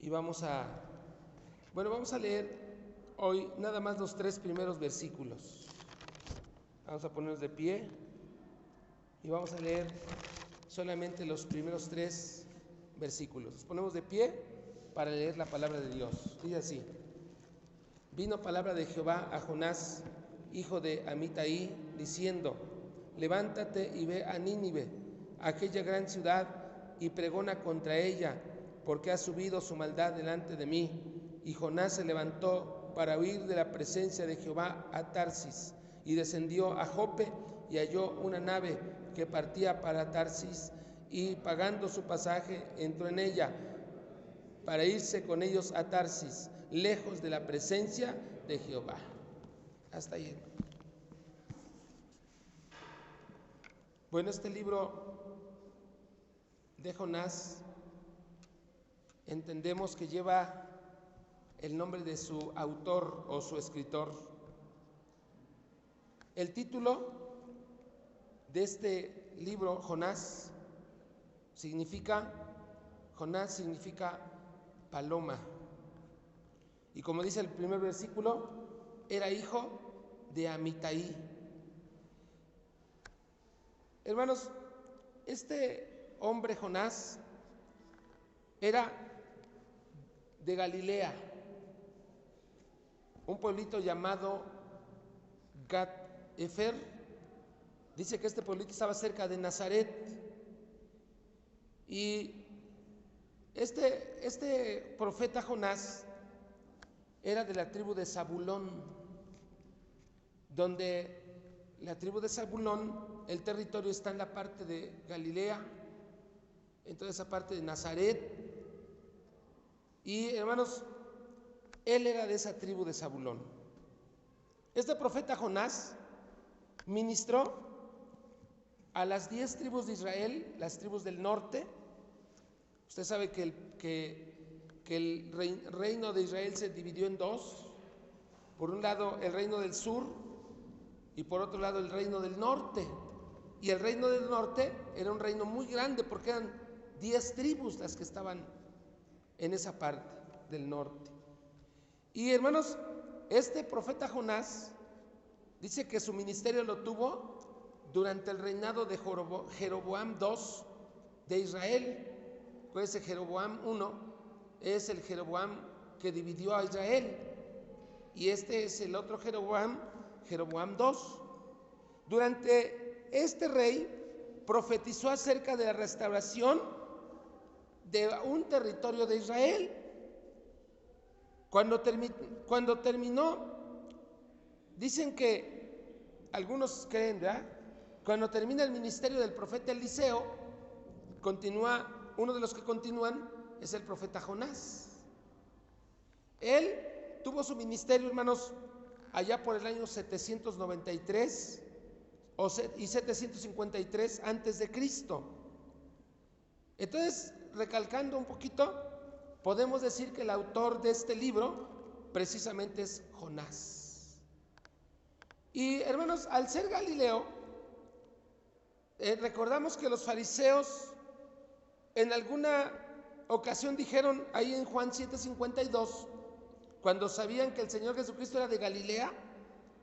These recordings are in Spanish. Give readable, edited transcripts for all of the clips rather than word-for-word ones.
y vamos a leer hoy nada más los 3 primeros versículos. Vamos a ponernos de pie y vamos a leer solamente los primeros 3 versículos. Nos ponemos de pie para leer la palabra de Dios. Dice así: Vino palabra de Jehová a Jonás, hijo de Amitai, diciendo: Levántate y ve a Nínive, aquella gran ciudad, y pregona contra ella, porque ha subido su maldad delante de mí. Y Jonás se levantó para huir de la presencia de Jehová a Tarsis, y descendió a Jope, y halló una nave que partía para Tarsis, y pagando su pasaje entró en ella para irse con ellos a Tarsis, lejos de la presencia de Jehová. Hasta ahí. Bueno, este libro de Jonás entendemos que lleva el nombre de su autor o su escritor. El título de este libro, Jonás significa paloma. Y como dice el primer versículo, era hijo de Amitai. Hermanos, este hombre Jonás era de Galilea, un pueblito llamado Gat-Efer. Dice que este pueblito estaba cerca de Nazaret. Y este profeta Jonás era de la tribu de Zabulón, donde la tribu de Zabulón, el territorio está en la parte de Galilea, en toda esa parte de Nazaret. Y hermanos, él era de esa tribu de Zabulón. Este profeta Jonás ministró a las 10 tribus de Israel, las tribus del norte. Usted sabe que el reino de Israel se dividió en 2. Por un lado el reino del sur y por otro lado el reino del norte. Y el reino del norte era un reino muy grande porque eran 10 tribus las que estaban en esa parte del norte. Y hermanos, este profeta Jonás dice que su ministerio lo tuvo durante el reinado de Jeroboam II de Israel. Pues ese Jeroboam I es el Jeroboam que dividió a Israel, y este es el otro Jeroboam II. Durante este rey profetizó acerca de la restauración de un territorio de Israel. Cuando terminó, dicen que algunos creen, ¿verdad? Cuando termina el ministerio del profeta Eliseo, uno de los que continúan es el profeta Jonás. Él tuvo su ministerio, hermanos, allá por el año 793 y 753 antes de Cristo. Entonces, recalcando un poquito, podemos decir que el autor de este libro precisamente es Jonás. Y hermanos, al ser Galileo, recordamos que los fariseos en alguna ocasión dijeron ahí en Juan 7:52, cuando sabían que el Señor Jesucristo era de Galilea,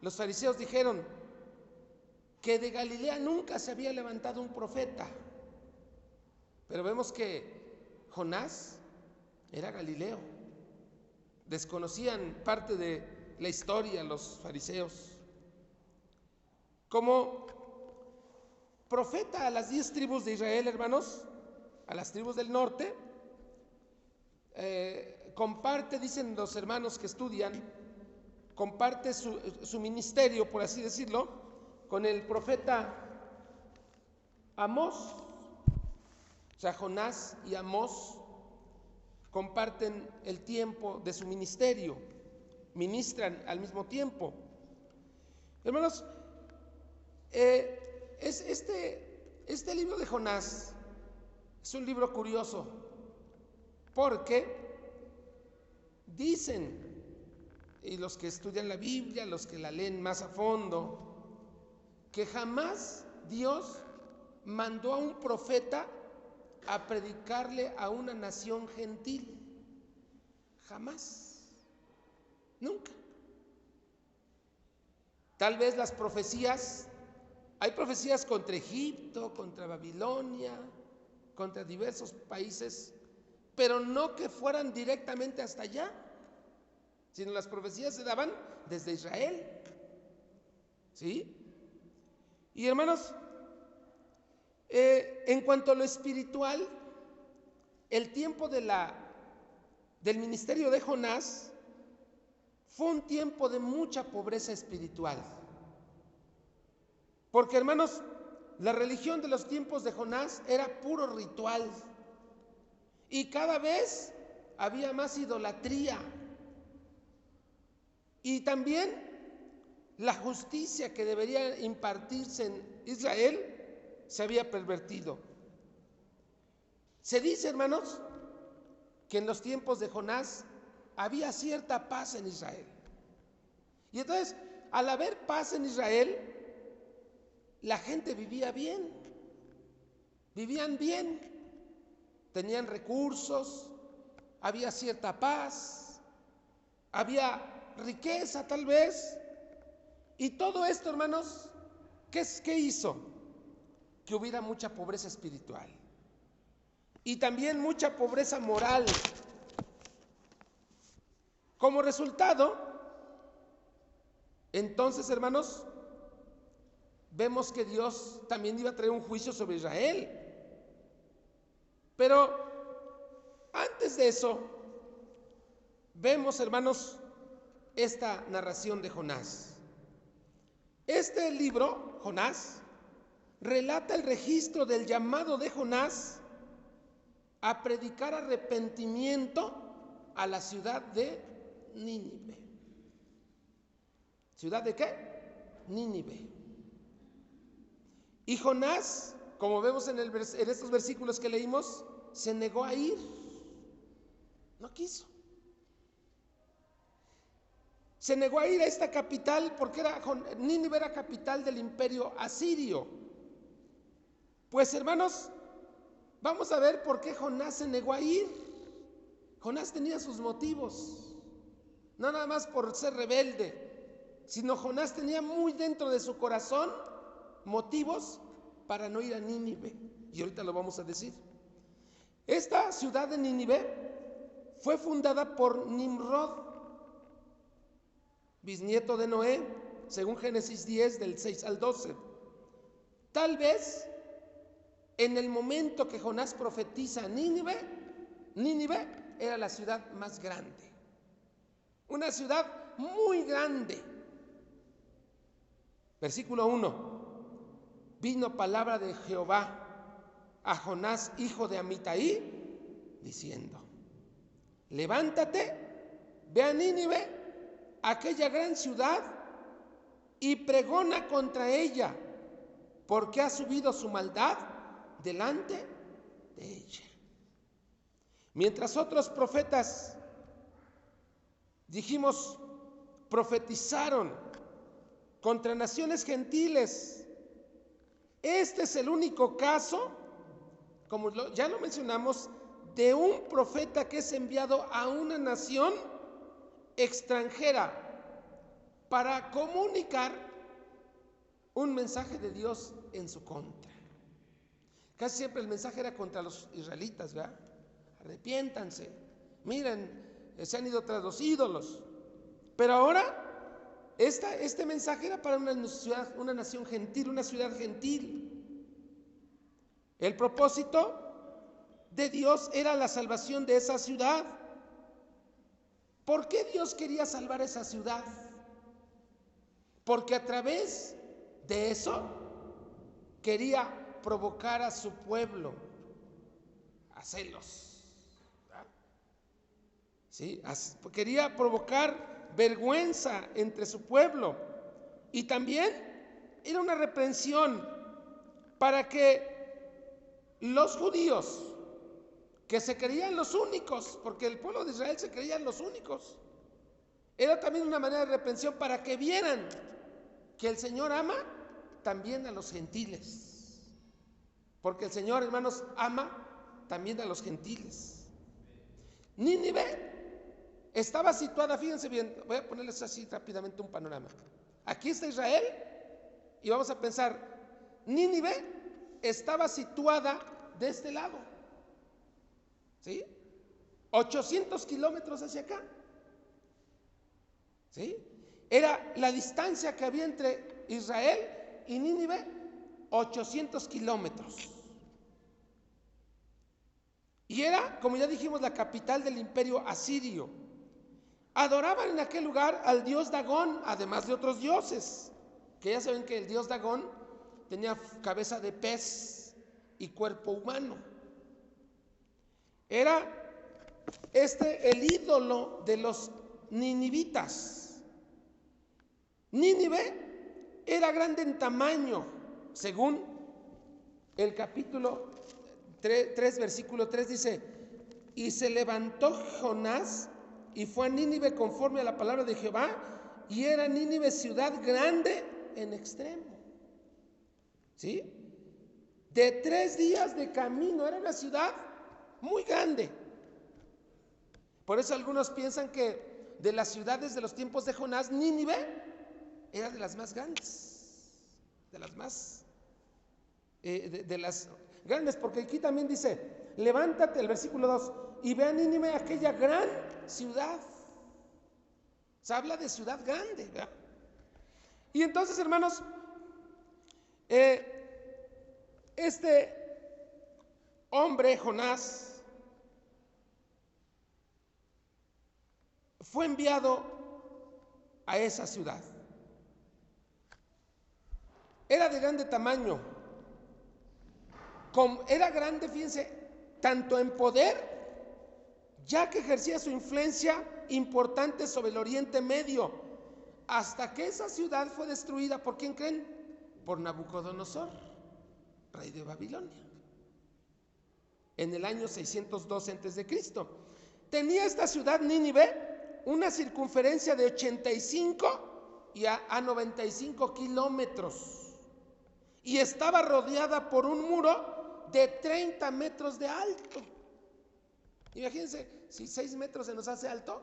los fariseos dijeron que de Galilea nunca se había levantado un profeta. Pero vemos que Jonás era galileo. Desconocían parte de la historia los fariseos. Como profeta a las 10 tribus de Israel, hermanos, a las tribus del norte, comparte, dicen los hermanos que estudian, comparte su ministerio, por así decirlo, con el profeta Amós. O sea, Jonás y Amós comparten el tiempo de su ministerio, ministran al mismo tiempo. Hermanos, este libro de Jonás es un libro curioso, porque dicen, y los que estudian la Biblia, los que la leen más a fondo, que jamás Dios mandó a un profeta a predicarle a una nación gentil. Jamás, nunca. Tal vez las profecías, hay profecías contra Egipto, contra Babilonia, contra diversos países, pero no que fueran directamente hasta allá, sino las profecías se daban desde Israel. ¿Sí? Y hermanos, en cuanto a lo espiritual, el tiempo del ministerio de Jonás fue un tiempo de mucha pobreza espiritual. Porque, hermanos, la religión de los tiempos de Jonás era puro ritual. Y cada vez había más idolatría. Y también la justicia que debería impartirse en Israel se había pervertido. Se dice, hermanos, que en los tiempos de Jonás había cierta paz en Israel. Y entonces, al haber paz en Israel, la gente vivía bien, vivían bien, tenían recursos, había cierta paz, había riqueza tal vez. Y todo esto, hermanos, ¿qué hizo? Que hubiera mucha pobreza espiritual y también mucha pobreza moral. Como resultado, entonces, hermanos, vemos que Dios también iba a traer un juicio sobre Israel. Pero antes de eso, vemos, hermanos, esta narración de Jonás. Este libro, Jonás, relata el registro del llamado de Jonás a predicar arrepentimiento a la ciudad de Nínive. ¿Ciudad de qué? Nínive. Y Jonás, como vemos en estos versículos que leímos, se negó a ir. No quiso. Se negó a ir a esta capital porque Nínive era capital del imperio asirio. Pues, hermanos, vamos a ver por qué Jonás se negó a ir. Jonás tenía sus motivos, no nada más por ser rebelde, sino Jonás tenía muy dentro de su corazón motivos para no ir a Nínive. Y ahorita lo vamos a decir. Esta ciudad de Nínive fue fundada por Nimrod, bisnieto de Noé, según Génesis 10, del 6 al 12. Tal vez en el momento que Jonás profetiza a Nínive, Nínive era la ciudad más grande, una ciudad muy grande. Versículo 1: vino palabra de Jehová a Jonás, hijo de Amitai, diciendo: levántate, ve a Nínive, aquella gran ciudad, y pregona contra ella, porque ha subido su maldad delante de ella. Mientras otros profetas, dijimos, profetizaron contra naciones gentiles, este es el único caso, como ya lo mencionamos, de un profeta que es enviado a una nación extranjera para comunicar un mensaje de Dios en su contra. Casi siempre el mensaje era contra los israelitas, ¿verdad? Arrepiéntanse, miren, se han ido tras los ídolos. Pero ahora este mensaje era para una nación gentil, una ciudad gentil. El propósito de Dios era la salvación de esa ciudad. ¿Por qué Dios quería salvar esa ciudad? Porque a través de eso quería provocar a su pueblo a celos. ¿Sí? Quería provocar vergüenza entre su pueblo. Y también era una reprensión para que los judíos, que se creían los únicos, porque el pueblo de Israel se creían los únicos, era también una manera de reprensión para que vieran que el Señor ama también a los gentiles, porque el Señor, hermanos, ama también a los gentiles. Nínive estaba situada, fíjense bien, voy a ponerles así rápidamente un panorama. Aquí está Israel y vamos a pensar, Nínive estaba situada de este lado, ¿sí? 800 kilómetros hacia acá, ¿sí? Era la distancia que había entre Israel y Nínive, 800 kilómetros. Y era, como ya dijimos, la capital del imperio asirio. Adoraban en aquel lugar al dios Dagón, además de otros dioses, que ya saben que el dios Dagón tenía cabeza de pez y cuerpo humano. Era el ídolo de los ninivitas. Nínive era grande en tamaño, según el capítulo 3, versículo 3 dice, y se levantó Jonás y fue a Nínive conforme a la palabra de Jehová, y era Nínive ciudad grande en extremo, ¿sí? De 3 días de camino, era una ciudad muy grande. Por eso algunos piensan que de las ciudades de los tiempos de Jonás, Nínive era de las más grandes, de las más, de las grandes, porque aquí también dice, levántate, el versículo 2, y ve a Nínive, aquella gran ciudad. Se habla de ciudad grande, ¿verdad? Y entonces, hermanos, este hombre, Jonás, fue enviado a esa ciudad. Era de grande tamaño, era grande, fíjense, tanto en poder, ya que ejercía su influencia importante sobre el Oriente Medio, hasta que esa ciudad fue destruida. ¿Por quién creen? Por Nabucodonosor, rey de Babilonia, en el año 612 a.C. Tenía esta ciudad, Nínive, una circunferencia de 85 a 95 kilómetros, y estaba rodeada por un muro de 30 metros de alto. Imagínense, si 6 metros se nos hace alto,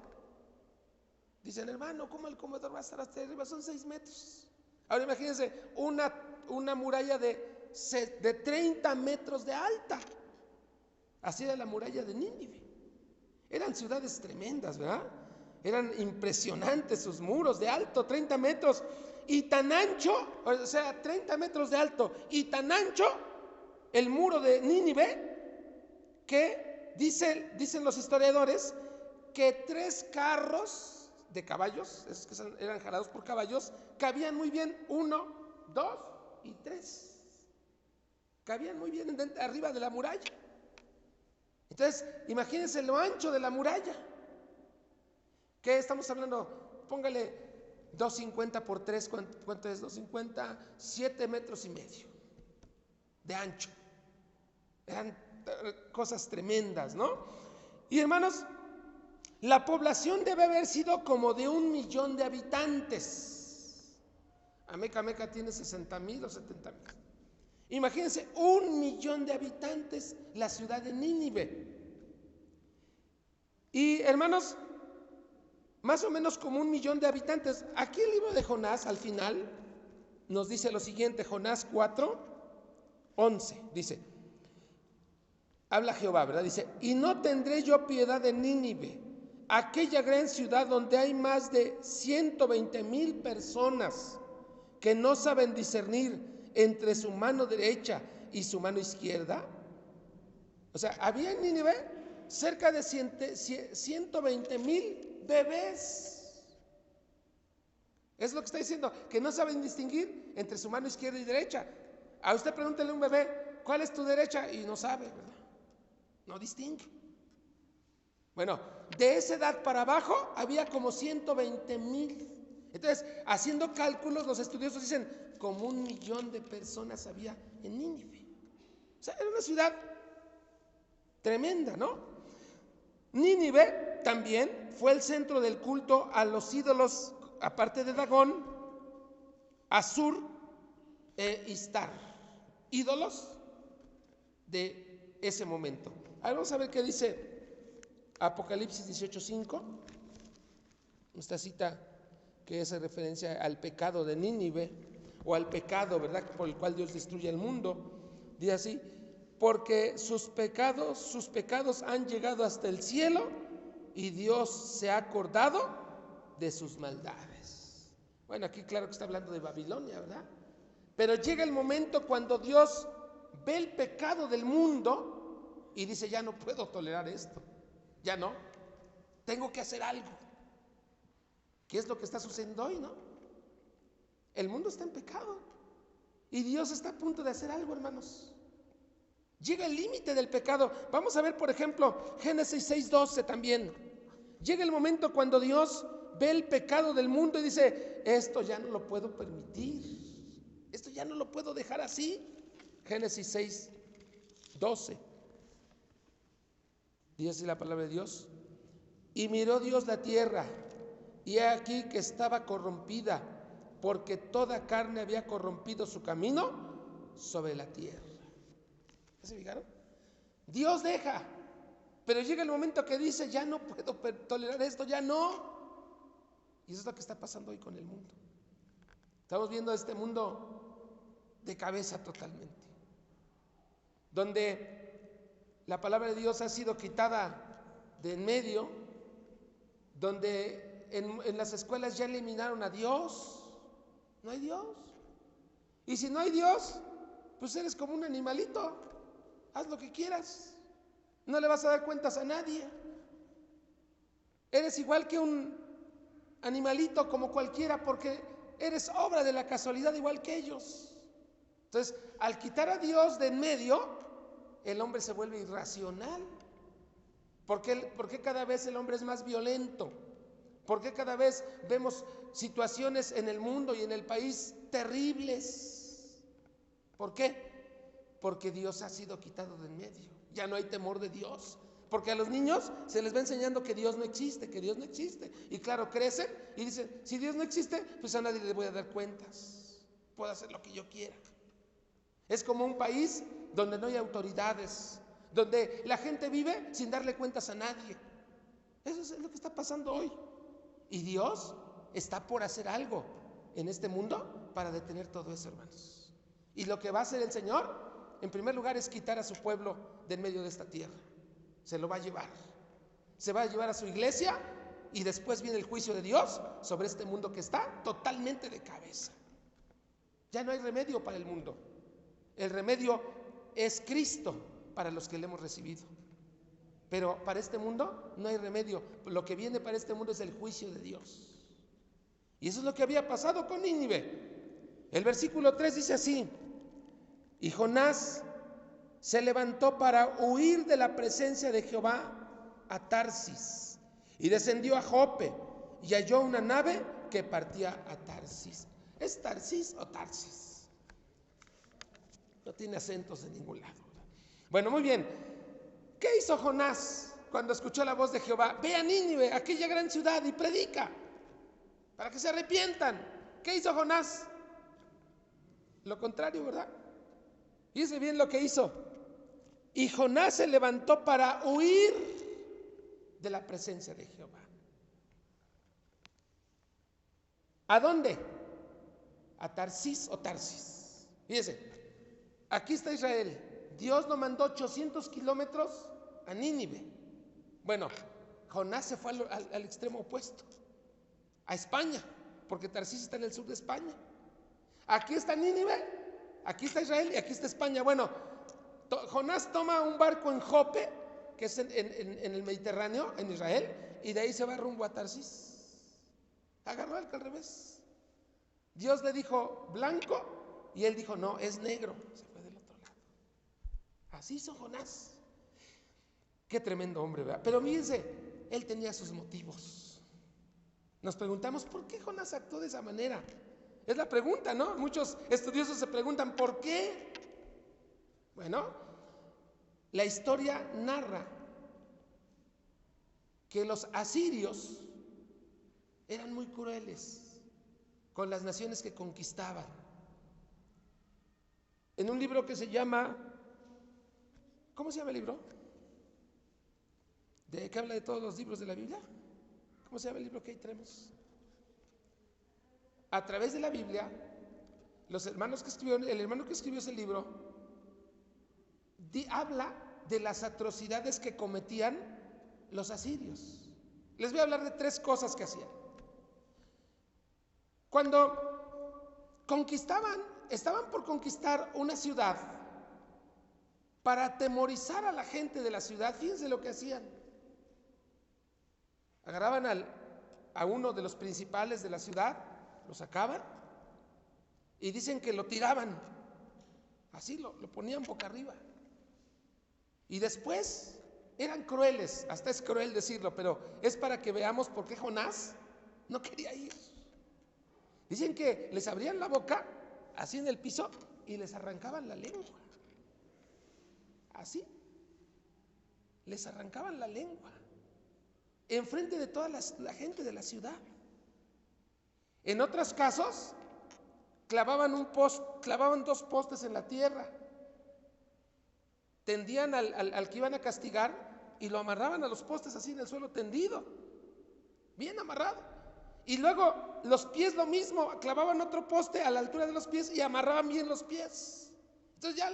dicen, hermano, ¿cómo el comedor va a estar hasta arriba? Son 6 metros. Ahora imagínense una muralla de 30 metros de alta. Así era la muralla de Nínive. Eran ciudades tremendas, ¿verdad? Eran impresionantes sus muros de alto, 30 metros, y tan ancho, o sea, 30 metros de alto, y tan ancho el muro de Nínive, que dicen los historiadores que 3 carros de caballos, esos que eran jalados por caballos, cabían muy bien, 1, 2 y 3. Cabían muy bien arriba de la muralla. Entonces, imagínense lo ancho de la muralla. ¿Qué estamos hablando? Póngale 250 por 3, ¿cuánto es? 250, 7 metros y medio de ancho. Eran cosas tremendas, ¿no? Y hermanos, la población debe haber sido como de 1 millón de habitantes. Ameca tiene 60,000 o 70,000. Imagínense, 1 millón de habitantes, la ciudad de Nínive. Y hermanos, más o menos como 1 millón de habitantes. Aquí el libro de Jonás, al final, nos dice lo siguiente, Jonás 4:11, dice, habla Jehová, ¿verdad? Dice, y no tendré yo piedad de Nínive, aquella gran ciudad donde hay más de 120,000 personas que no saben discernir entre su mano derecha y su mano izquierda. O sea, había en Nínive cerca de 120,000 bebés. Es lo que está diciendo, que no saben distinguir entre su mano izquierda y derecha. A usted pregúntele a un bebé, ¿cuál es tu derecha? Y no sabe, ¿verdad? No distingue. Bueno, de esa edad para abajo había como 120,000. Entonces, haciendo cálculos, los estudiosos dicen, como 1 millón de personas había en Nínive. O sea, era una ciudad tremenda, ¿no? Nínive también fue el centro del culto a los ídolos, aparte de Dagón, Asur e Istar, ídolos de ese momento. Ahora vamos a ver qué dice Apocalipsis 18:5. esta cita que hace referencia al pecado de Nínive, o al pecado, ¿verdad?, por el cual Dios destruye el mundo. Dice así: porque sus pecados han llegado hasta el cielo, y Dios se ha acordado de sus maldades. Bueno, aquí claro que está hablando de Babilonia, ¿verdad? Pero llega el momento cuando Dios ve el pecado del mundo y dice: ya no puedo tolerar esto, ya no, tengo que hacer algo. ¿Qué es lo que está sucediendo hoy, no? El mundo está en pecado y Dios está a punto de hacer algo, hermanos. Llega el límite del pecado. Vamos a ver, por ejemplo, Génesis 6:12 también. Llega el momento cuando Dios ve el pecado del mundo y dice: esto ya no lo puedo permitir, esto ya no lo puedo dejar así. Génesis 6:12. Dice así la palabra de Dios: y miró Dios la tierra, y he aquí que estaba corrompida, porque toda carne había corrompido su camino sobre la tierra. ¿Ya se fijaron? Dios deja, pero llega el momento que dice: ya no puedo tolerar esto, ya no. Y eso es lo que está pasando hoy con el mundo. Estamos viendo este mundo de cabeza totalmente, donde la palabra de Dios ha sido quitada de en medio, donde en las escuelas ya eliminaron a Dios. No hay Dios. Y si no hay Dios, pues eres como un animalito, haz lo que quieras, no le vas a dar cuentas a nadie. Eres igual que un animalito como cualquiera, porque eres obra de la casualidad igual que ellos. Entonces, al quitar a Dios de en medio, el hombre se vuelve irracional. ¿Por qué cada vez el hombre es más violento? ¿Por qué cada vez vemos situaciones en el mundo y en el país terribles? ¿Por qué? Porque Dios ha sido quitado de en medio. Ya no hay temor de Dios. Porque a los niños se les va enseñando que Dios no existe, que Dios no existe. Y claro, crecen y dicen: si Dios no existe, pues a nadie le voy a dar cuentas, puedo hacer lo que yo quiera. Es como un país donde no hay autoridades, donde la gente vive sin darle cuentas a nadie. Eso es lo que está pasando hoy. Y Dios está por hacer algo en este mundo para detener todo eso, hermanos. Y lo que va a hacer el Señor, en primer lugar, es quitar a su pueblo de en medio de esta tierra. Se lo va a llevar. Se va a llevar a su iglesia, y después viene el juicio de Dios sobre este mundo que está totalmente de cabeza. Ya no hay remedio para el mundo. El remedio es Cristo para los que le hemos recibido. Pero para este mundo no hay remedio. Lo que viene para este mundo es el juicio de Dios. Y eso es lo que había pasado con Nínive. El versículo 3 dice así: y Jonás se levantó para huir de la presencia de Jehová a Tarsis, y descendió a Jope, y halló una nave que partía a Tarsis. ¿Es Tarsis o Tarsis? No tiene acentos de ningún lado. Bueno, muy bien. ¿Qué hizo Jonás cuando escuchó la voz de Jehová? Ve a Nínive, aquella gran ciudad, y predica para que se arrepientan. ¿Qué hizo Jonás? Lo contrario, ¿verdad? Fíjense bien lo que hizo. Y Jonás se levantó para huir de la presencia de Jehová. ¿A dónde? A Tarsis o Tarsis. Fíjense, aquí está Israel. Dios lo mandó 800 kilómetros a Nínive. Bueno, Jonás se fue al extremo opuesto, a España, porque Tarsis está en el sur de España. Aquí está Nínive, aquí está Israel y aquí está España. Bueno, Jonás toma un barco en Jope, que es en el Mediterráneo, en Israel, y de ahí se va rumbo a Tarsis. Agarró al revés. Dios le dijo blanco y él dijo: no, es negro. Se fue del otro lado. Así hizo Jonás. Qué tremendo hombre, ¿verdad? Pero fíjense, él tenía sus motivos. Nos preguntamos: ¿por qué Jonás actuó de esa manera? Es la pregunta, ¿no? Muchos estudiosos se preguntan: ¿por qué? Bueno, la historia narra que los asirios eran muy crueles con las naciones que conquistaban. En un libro que se llama, ¿cómo se llama el libro? ¿De qué habla de todos los libros de la Biblia? ¿Cómo ¿Cómo se llama el libro que ahí tenemos? A través de la Biblia, el hermano que escribió ese libro habla de las atrocidades que cometían los asirios. Les voy a hablar de 3 cosas que hacían. Cuando estaban por conquistar una ciudad, para atemorizar a la gente de la ciudad, fíjense lo que hacían. Agarraban a uno de los principales de la ciudad, lo sacaban y dicen que lo tiraban, así lo ponían boca arriba. Y después eran crueles, hasta es cruel decirlo, pero es para que veamos por qué Jonás no quería ir. Dicen que les abrían la boca, así en el piso, y les arrancaban la lengua. Así, les arrancaban la lengua, enfrente de toda la gente de la ciudad. En otros casos, clavaban 2 postes en la tierra, tendían al que iban a castigar y lo amarraban a los postes así en el suelo tendido, bien amarrado. Y luego los pies lo mismo, clavaban otro poste a la altura de los pies y amarraban bien los pies. Entonces ya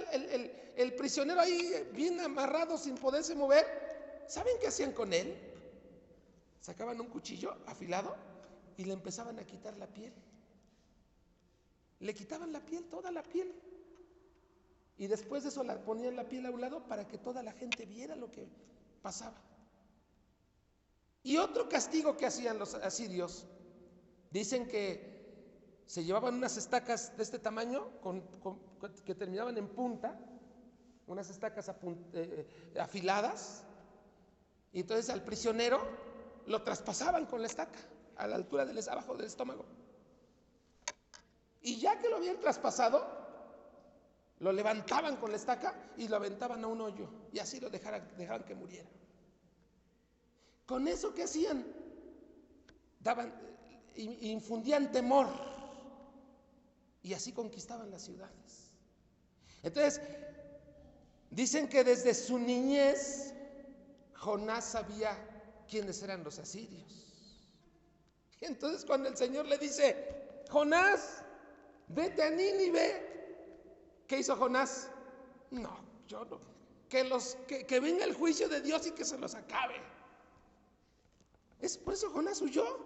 el prisionero ahí bien amarrado sin poderse mover, ¿saben qué hacían con él? Sacaban un cuchillo afilado y le empezaban a quitar la piel. Le quitaban la piel, toda la piel. Y después de eso la ponían la piel a un lado para que toda la gente viera lo que pasaba. Y otro castigo que hacían los asirios, dicen que se llevaban unas estacas de este tamaño que terminaban en punta, unas estacas afiladas, y entonces al prisionero lo traspasaban con la estaca a la altura abajo del estómago. Y ya que lo habían traspasado, lo levantaban con la estaca y lo aventaban a un hoyo, y así lo dejaban que muriera. Con eso, ¿qué hacían? Infundían temor, y así conquistaban las ciudades. Entonces, dicen que desde su niñez Jonás sabía quiénes eran los asirios. Y entonces cuando el Señor le dice: Jonás, vete a Nínive, ¿qué hizo Jonás? No, yo no. Que venga el juicio de Dios y que se los acabe. Es por eso Jonás huyó.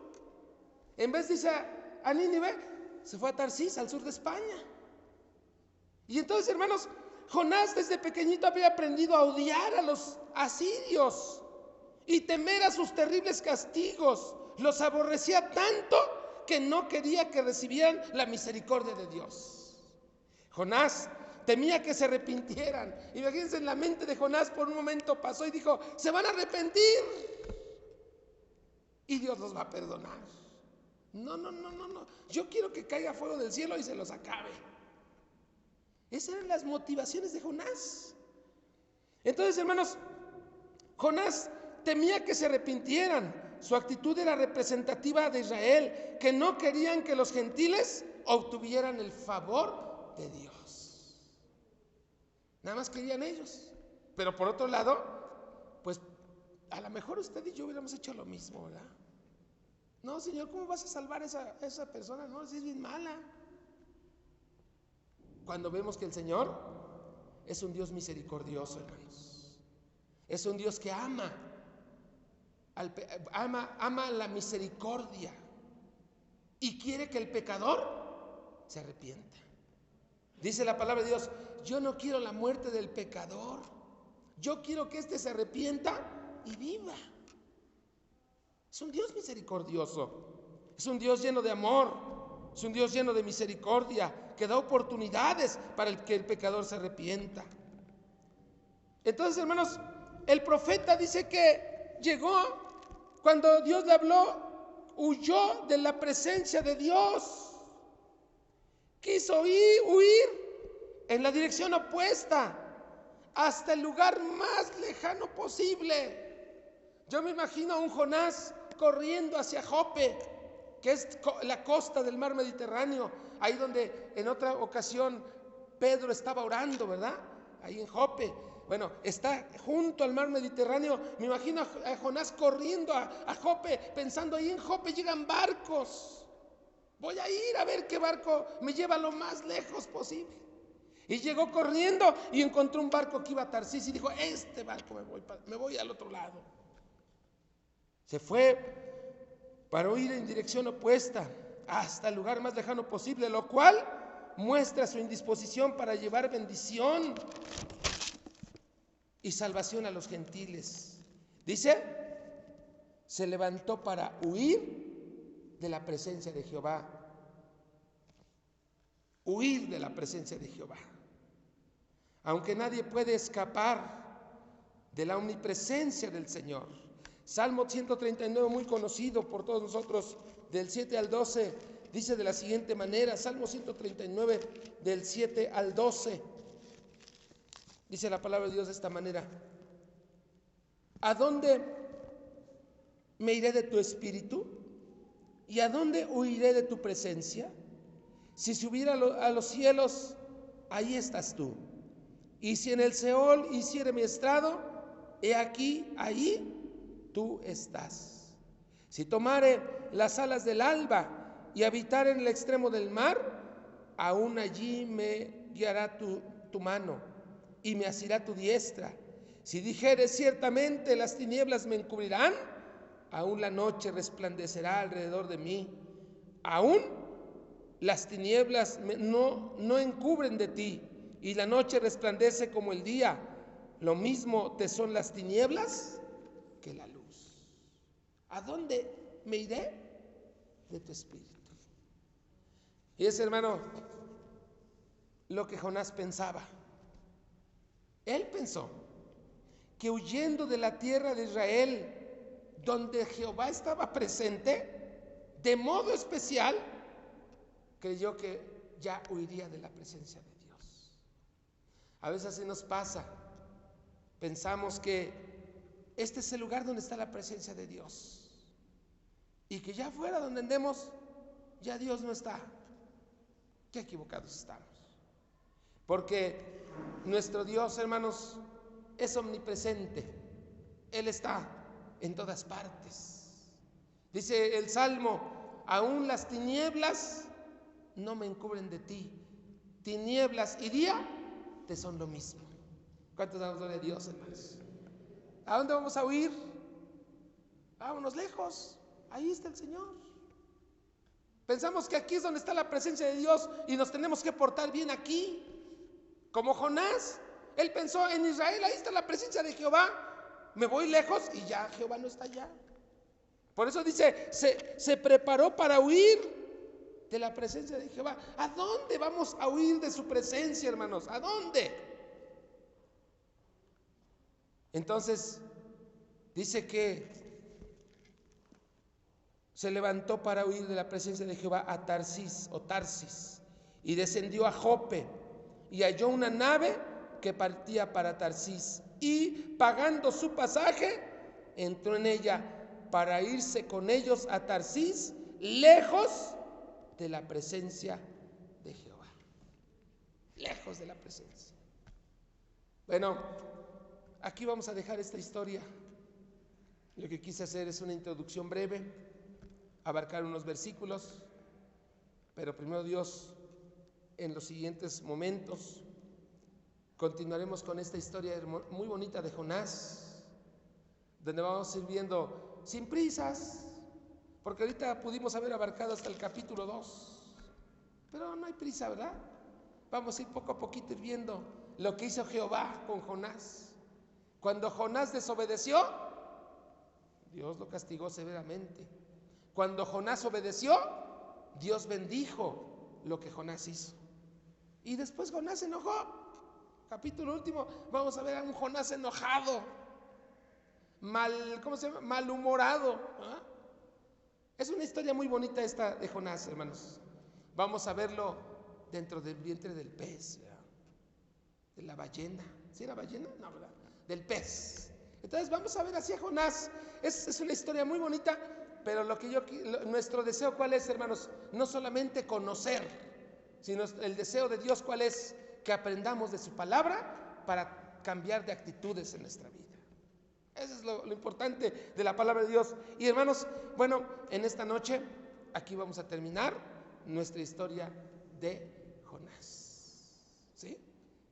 En vez de irse a Nínive, se fue a Tarsis, al sur de España. Y entonces, hermanos, Jonás desde pequeñito había aprendido a odiar a los asirios y temer a sus terribles castigos. Los aborrecía tanto que no quería que recibieran la misericordia de Dios. Jonás temía que se arrepintieran. Imagínense, en la mente de Jonás por un momento pasó y dijo: se van a arrepentir y Dios los va a perdonar. No. Yo quiero que caiga fuego del cielo y se los acabe. Esas eran las motivaciones de Jonás. Entonces, hermanos, Jonás temía que se arrepintieran. Su actitud era representativa de Israel, que no querían que los gentiles obtuvieran el favor de Dios. Nada más querían ellos. Pero por otro lado, pues a lo mejor usted y yo hubiéramos hecho lo mismo, ¿verdad? No, Señor, ¿cómo vas a salvar a esa persona? No, si es bien mala. Cuando vemos que el Señor es un Dios misericordioso, hermanos. Es un Dios que ama la misericordia y quiere que el pecador se arrepienta. Dice la palabra de Dios: yo no quiero la muerte del pecador, yo quiero que éste se arrepienta y viva. Es un Dios misericordioso, es un Dios lleno de amor, es un Dios lleno de misericordia, que da oportunidades para que el pecador se arrepienta. Entonces, hermanos, el profeta dice que llegó, cuando Dios le habló, huyó de la presencia de Dios. Quiso huir en la dirección opuesta, hasta el lugar más lejano posible. Yo me imagino a un Jonás corriendo hacia Jope, que es la costa del mar Mediterráneo, ahí donde en otra ocasión Pedro estaba orando, ¿verdad? Ahí en Jope, Bueno, está junto al mar Mediterráneo. Me imagino a Jonás corriendo a Jope, pensando: ahí en Jope llegan barcos. Voy a ir a ver qué barco me lleva lo más lejos posible. Y llegó corriendo y encontró un barco que iba a Tarsis y dijo: este barco me voy al otro lado. Se fue para ir en dirección opuesta hasta el lugar más lejano posible, lo cual muestra su indisposición para llevar bendición y salvación a los gentiles. Dice: se levantó para huir de la presencia de Jehová. Huir de la presencia de Jehová. Aunque nadie puede escapar de la omnipresencia del Señor. Salmo 139, muy conocido por todos nosotros, del 7 al 12, dice de la siguiente manera. Salmo 139, del 7 al 12. Dice la palabra de Dios de esta manera: ¿a dónde me iré de tu espíritu? ¿Y a dónde huiré de tu presencia? Si subiera a los cielos, ahí estás tú. Y si en el Seol hiciere mi estrado, he aquí, ahí tú estás. Si tomare las alas del alba y habitare en el extremo del mar, aún allí me guiará tu mano y me asirá tu diestra. Si dijere: ciertamente las tinieblas me encubrirán, aún la noche resplandecerá alrededor de mí. Aún las tinieblas no encubren de ti, y la noche resplandece como el día. Lo mismo te son las tinieblas que la luz. ¿A dónde me iré? De tu espíritu. Y es, hermano, lo que Jonás pensaba. Él pensó que huyendo de la tierra de Israel, donde Jehová estaba presente, de modo especial, creyó que ya huiría de la presencia de Dios. A veces así nos pasa. Pensamos que este es el lugar donde está la presencia de Dios, y que ya fuera donde andemos, ya Dios no está. Qué equivocados estamos. Porque nuestro Dios, hermanos, es omnipresente. Él está en todas partes. Dice el Salmo: aún las tinieblas no me encubren de ti. Tinieblas y día te son lo mismo. ¿Cuántos damos gloria a Dios, hermanos? ¿A dónde vamos a huir? Vámonos lejos. Ahí está el Señor. Pensamos que aquí es donde está la presencia de Dios y nos tenemos que portar bien aquí. Como Jonás, él pensó: en Israel ahí está la presencia de Jehová. Me voy lejos y ya Jehová no está allá. Por eso dice: se preparó para huir de la presencia de Jehová. ¿A dónde vamos a huir de su presencia, hermanos? ¿A dónde? Entonces dice que se levantó para huir de la presencia de Jehová a Tarsis y descendió a Jope y halló una nave que partía para Tarsis, y pagando su pasaje entró en ella para irse con ellos a Tarsis, lejos de la presencia de Jehová. Lejos de la presencia. Bueno, aquí vamos a dejar esta historia. Lo que quise hacer es una introducción breve, abarcar unos versículos, pero primero Dios, en los siguientes momentos continuaremos con esta historia muy bonita de Jonás, donde vamos a ir viendo sin prisas, porque ahorita pudimos haber abarcado hasta el capítulo 2, pero no hay prisa, ¿verdad? Vamos a ir poco a poquito viendo lo que hizo Jehová con Jonás. Cuando Jonás desobedeció, Dios lo castigó severamente. Cuando Jonás obedeció, Dios bendijo lo que Jonás hizo. Y después Jonás se enojó. Capítulo último, vamos a ver a un Jonás enojado, malhumorado. ¿Ah? Es una historia muy bonita esta de Jonás, hermanos. Vamos a verlo dentro del vientre del pez, ¿verdad? De la ballena. ¿Sí era ballena? No, ¿verdad? Del pez. Entonces vamos a ver así a Jonás. Es una historia muy bonita, pero nuestro deseo, ¿cuál es, hermanos? No solamente conocer, sino el deseo de Dios, ¿cuál es? Que aprendamos de su palabra para cambiar de actitudes en nuestra vida. Eso es lo importante de la palabra de Dios. Y hermanos, bueno, en esta noche aquí vamos a terminar nuestra historia de Jonás. ¿Sí?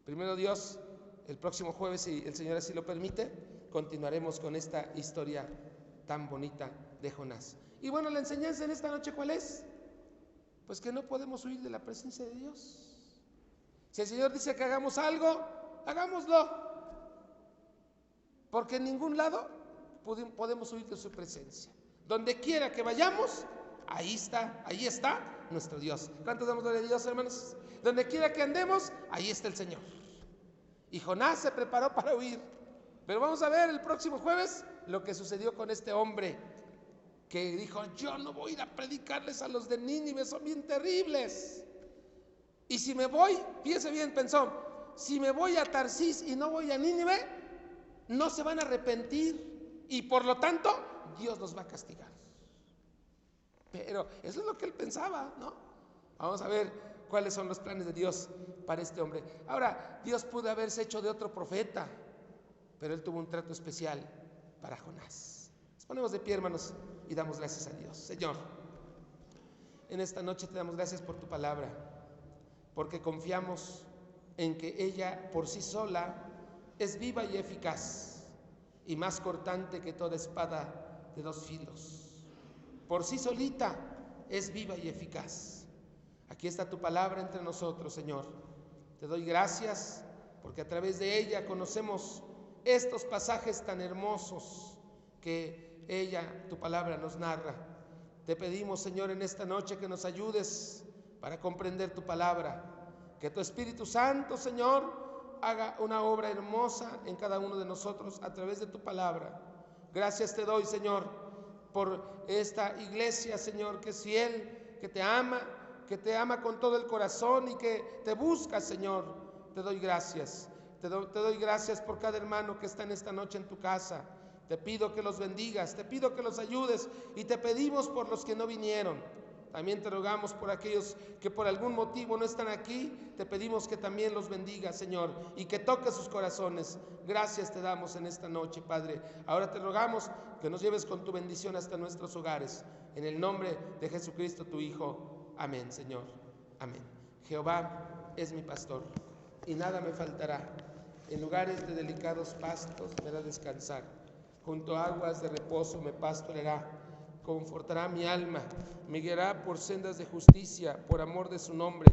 Primero Dios, el próximo jueves, si el Señor así lo permite, continuaremos con esta historia tan bonita de Jonás. Y bueno, la enseñanza en esta noche, ¿cuál es? Pues que no podemos huir de la presencia de Dios. Si el Señor dice que hagamos algo, hagámoslo. Porque en ningún lado podemos huir de su presencia. Donde quiera que vayamos, ahí está nuestro Dios. ¿Cuántos damos gloria a Dios, hermanos? Donde quiera que andemos, ahí está el Señor. Y Jonás se preparó para huir. Pero vamos a ver el próximo jueves lo que sucedió con este hombre que dijo: yo no voy a ir a predicarles a los de Nínive, son bien terribles. Y si me voy, fíjese bien, pensó, si me voy a Tarsis y no voy a Nínive, no se van a arrepentir y por lo tanto Dios los va a castigar. Pero eso es lo que él pensaba, ¿no? Vamos a ver cuáles son los planes de Dios para este hombre. Ahora, Dios pudo haberse hecho de otro profeta, pero él tuvo un trato especial para Jonás. Nos ponemos de pie, hermanos, y damos gracias a Dios. Señor, en esta noche te damos gracias por tu palabra, porque confiamos en que ella por sí sola es viva y eficaz, y más cortante que toda espada de dos filos. Por sí solita es viva y eficaz. Aquí está tu palabra entre nosotros, Señor. Te doy gracias porque a través de ella conocemos estos pasajes tan hermosos que ella, tu palabra, nos narra. Te pedimos, Señor, en esta noche que nos ayudes para comprender tu palabra, que tu Espíritu Santo, Señor, haga una obra hermosa en cada uno de nosotros a través de tu palabra. Gracias te doy, Señor, por esta iglesia, Señor, que es fiel, que te ama con todo el corazón y que te busca, Señor. Te doy gracias. Te doy gracias por cada hermano que está en esta noche en tu casa. Te pido que los bendigas, te pido que los ayudes y te pedimos por los que no vinieron. También te rogamos por aquellos que por algún motivo no están aquí. Te pedimos que también los bendigas, Señor, y que toques sus corazones. Gracias te damos en esta noche, Padre. Ahora te rogamos que nos lleves con tu bendición hasta nuestros hogares. En el nombre de Jesucristo, tu Hijo. Amén, Señor. Amén. Jehová es mi pastor y nada me faltará. En lugares de delicados pastos me hará descansar. Junto a aguas de reposo me pastoreará. Confortará mi alma, me guiará por sendas de justicia, por amor de su nombre.